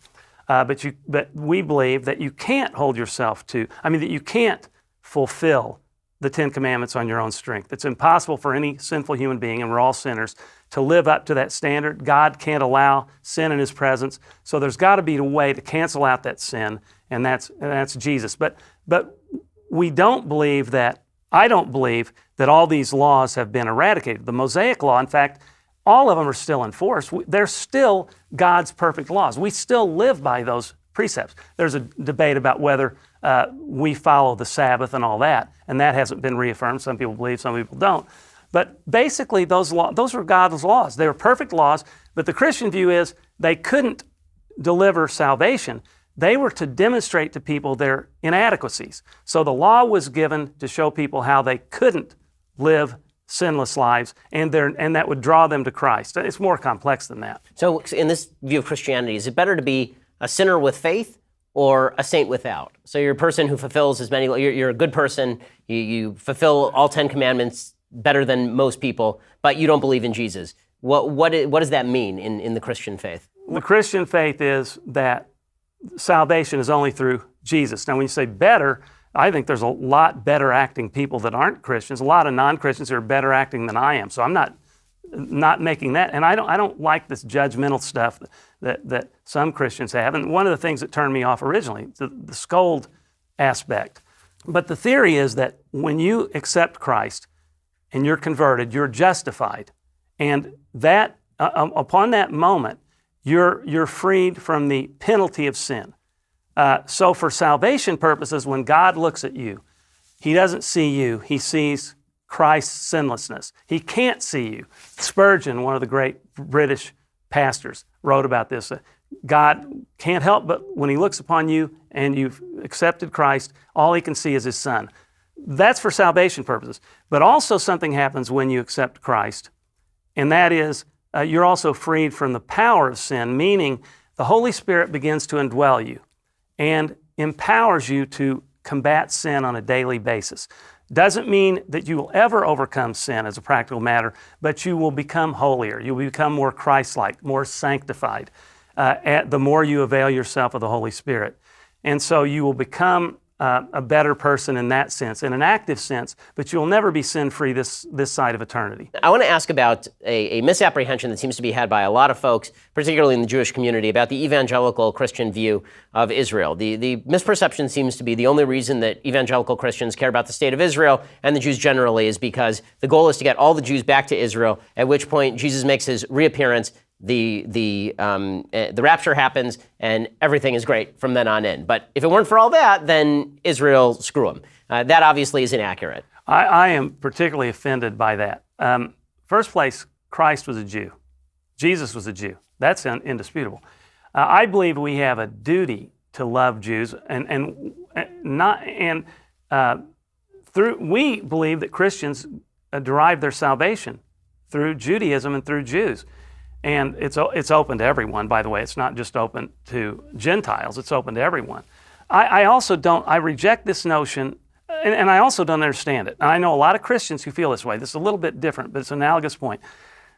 [SPEAKER 2] But we believe that you can't hold yourself that you can't fulfill the Ten Commandments on your own strength. It's impossible for any sinful human being, and we're all sinners, to live up to that standard. God can't allow sin in his presence, so there's got to be a way to cancel out that sin, and that's Jesus. But we don't believe that, I don't believe that all these laws have been eradicated. The Mosaic Law, in fact, all of them are still in force. They're still God's perfect laws. We still live by those precepts. There's a debate about whether we follow the Sabbath and all that, and that hasn't been reaffirmed. Some people believe, some people don't. But basically, those were God's laws. They were perfect laws, but the Christian view is they couldn't deliver salvation. They were to demonstrate to people their inadequacies. So the law was given to show people how they couldn't live sinless lives, and that would draw them to Christ. It's more complex than that.
[SPEAKER 1] So in this view of Christianity, is it better to be a sinner with faith or a saint without? So you're a person who fulfills you're a good person, you fulfill all 10 commandments better than most people, but you don't believe in Jesus. What does that mean in the Christian faith?
[SPEAKER 2] The Christian faith is that salvation is only through Jesus. Now, when you say better, I think there's a lot better acting people that aren't Christians, a lot of non-Christians who are better acting than I am. So I'm not making that. And I don't like this judgmental stuff that some Christians have. And one of the things that turned me off originally, the scold aspect. But the theory is that when you accept Christ and you're converted, you're justified. And that upon that moment, you're freed from the penalty of sin. So for salvation purposes, when God looks at you, he doesn't see you, he sees Christ's sinlessness. He can't see you. Spurgeon, one of the great British pastors, wrote about this. God can't help but when he looks upon you and you've accepted Christ, all he can see is his Son. That's for salvation purposes. But also something happens when you accept Christ, and that is you're also freed from the power of sin, meaning the Holy Spirit begins to indwell you and empowers you to combat sin on a daily basis. Doesn't mean that you will ever overcome sin as a practical matter, but you will become holier. You will become more Christ-like, more sanctified, the more you avail yourself of the Holy Spirit. And so you will become a better person in that sense, in an active sense, but you'll never be sin-free this side of eternity.
[SPEAKER 1] I want to ask about a misapprehension that seems to be had by a lot of folks, particularly in the Jewish community, about the evangelical Christian view of Israel. The misperception seems to be the only reason that evangelical Christians care about the state of Israel and the Jews generally is because the goal is to get all the Jews back to Israel, at which point Jesus makes his reappearance, the rapture happens, and everything is great from then on in. But if it weren't for all that, then Israel, screw them. That obviously is inaccurate.
[SPEAKER 2] I am particularly offended by that. First place, Christ was a Jew. Jesus was a Jew. That's indisputable. I believe we have a duty to love Jews, we believe that Christians derive their salvation through Judaism and through Jews. And it's open to everyone, by the way. It's not just open to Gentiles. It's open to everyone. I reject this notion, and I also don't understand it. And I know a lot of Christians who feel this way. This is a little bit different, but it's an analogous point.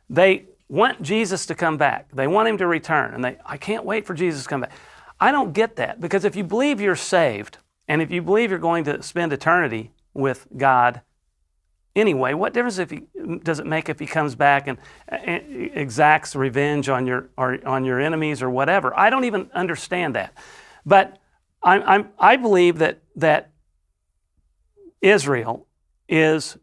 [SPEAKER 2] They want Jesus to come back. They want him to return. And I can't wait for Jesus to come back. I don't get that, because if you believe you're saved, and if you believe you're going to spend eternity with God anyway, what difference does it make if he comes back and exacts revenge on your enemies or whatever? I don't even understand that. But I believe that Israel is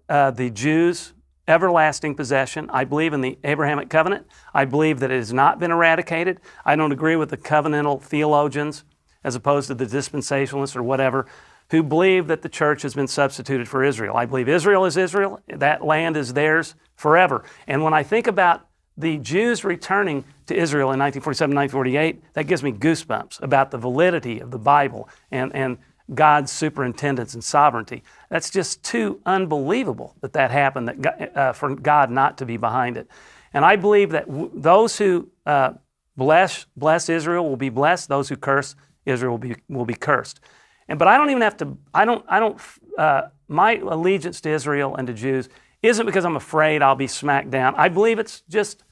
[SPEAKER 2] the Jews' everlasting possession. I believe in the Abrahamic covenant. I believe that it has not been eradicated. I don't agree with the covenantal theologians as opposed to the dispensationalists or whatever, who believe that the church has been substituted for Israel. I believe Israel is Israel. That land is theirs forever. And when I think about the Jews returning to Israel in 1947, 1948, that gives me goosebumps about the validity of the Bible and God's superintendence and sovereignty. That's just too unbelievable that happened, for God not to be behind it. And I believe that those who bless Israel will be blessed. Those who curse Israel will be cursed. But I don't even have to, my allegiance to Israel and to Jews isn't because I'm afraid I'll be smacked down. I believe it's just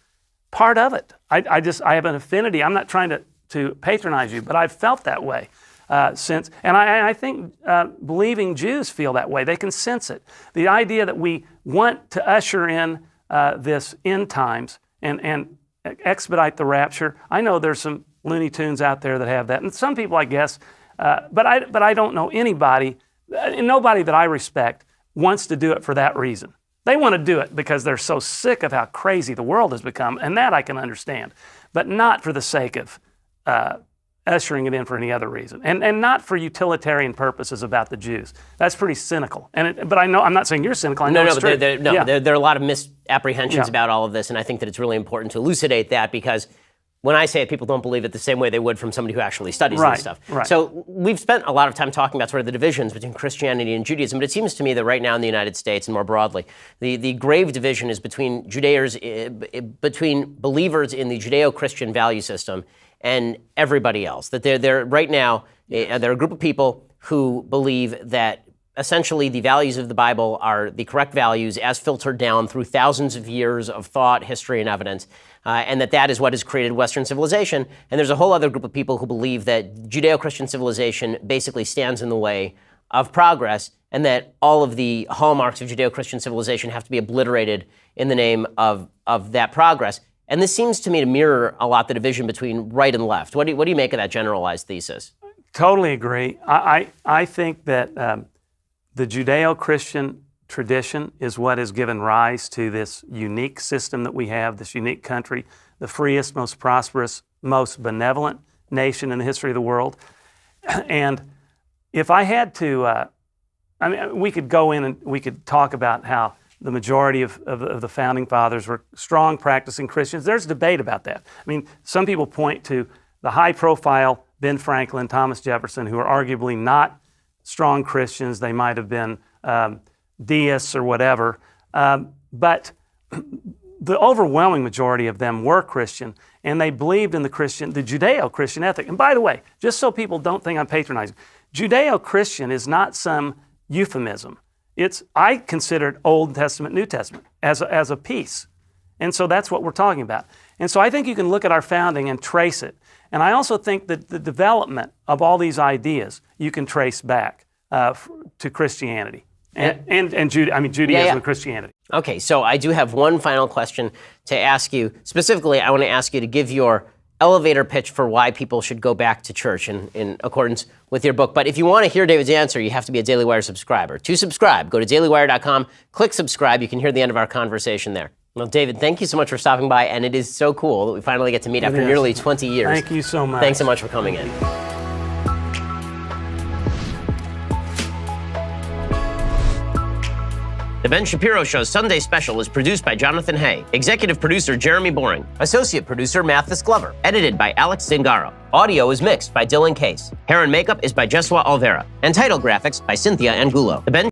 [SPEAKER 2] part of it. I have an affinity. I'm not trying to patronize you, but I've felt that way since. And I think believing Jews feel that way. They can sense it. The idea that we want to usher in this end times and expedite the rapture. I know there's some Looney Tunes out there that have that. And some people, I guess, but I don't know anybody, nobody that I respect wants to do it for that reason. They want to do it because they're so sick of how crazy the world has become, and that I can understand, but not for the sake of ushering it in for any other reason, and not for utilitarian purposes about the Jews. That's pretty cynical. But I know, I'm not saying you're cynical. I know it's true.
[SPEAKER 1] There are a lot of misapprehensions about all of this, and I think that it's really important to elucidate that, because when I say it, people don't believe it the same way they would from somebody who actually studies this stuff.
[SPEAKER 2] Right.
[SPEAKER 1] So we've spent a lot of time talking about sort of the divisions between Christianity and Judaism, but it seems to me that right now in the United States and more broadly, the grave division is between believers in the Judeo-Christian value system and everybody else. That they're right now, there are a group of people who believe that essentially the values of the Bible are the correct values as filtered down through thousands of years of thought, history, and evidence, and that is what has created Western civilization. And there's a whole other group of people who believe that Judeo-Christian civilization basically stands in the way of progress, and that all of the hallmarks of Judeo-Christian civilization have to be obliterated in the name of that progress. And this seems to me to mirror a lot the division between right and left. What do you make of that generalized thesis?
[SPEAKER 2] Totally agree. I think that the Judeo-Christian tradition is what has given rise to this unique system that we have, this unique country, the freest, most prosperous, most benevolent nation in the history of the world. And if I had to, we could go in and we could talk about how the majority of the founding fathers were strong practicing Christians. There's debate about that. I mean, some people point to the high-profile Ben Franklin, Thomas Jefferson, who are arguably not strong Christians. They might have been deists or whatever, but the overwhelming majority of them were Christian, and they believed in the Judeo-Christian ethic. And by the way, just so people don't think I'm patronizing, Judeo-Christian is not some euphemism. I consider it Old Testament, New Testament as a piece. And so that's what we're talking about. And so I think you can look at our founding and trace it. And I also think that the development of all these ideas you can trace back to Christianity and Judaism and Christianity.
[SPEAKER 1] Okay, so I do have one final question to ask you. Specifically, I want to ask you to give your elevator pitch for why people should go back to church in accordance with your book. But if you want to hear David's answer, you have to be a Daily Wire subscriber. To subscribe, go to dailywire.com, click subscribe. You can hear the end of our conversation there. Well, David, thank you so much for stopping by, and it is so cool that we finally get to meet after nearly 20 years.
[SPEAKER 2] Thank you so much.
[SPEAKER 1] Thanks so much for coming in. The Ben Shapiro Show's Sunday Special is produced by Jonathan Hay, executive producer Jeremy Boring, associate producer Mathis Glover, edited by Alex Zingaro. Audio is mixed by Dylan Case. Hair and makeup is by Jesua Alvera, and title graphics by Cynthia Angulo. The Ben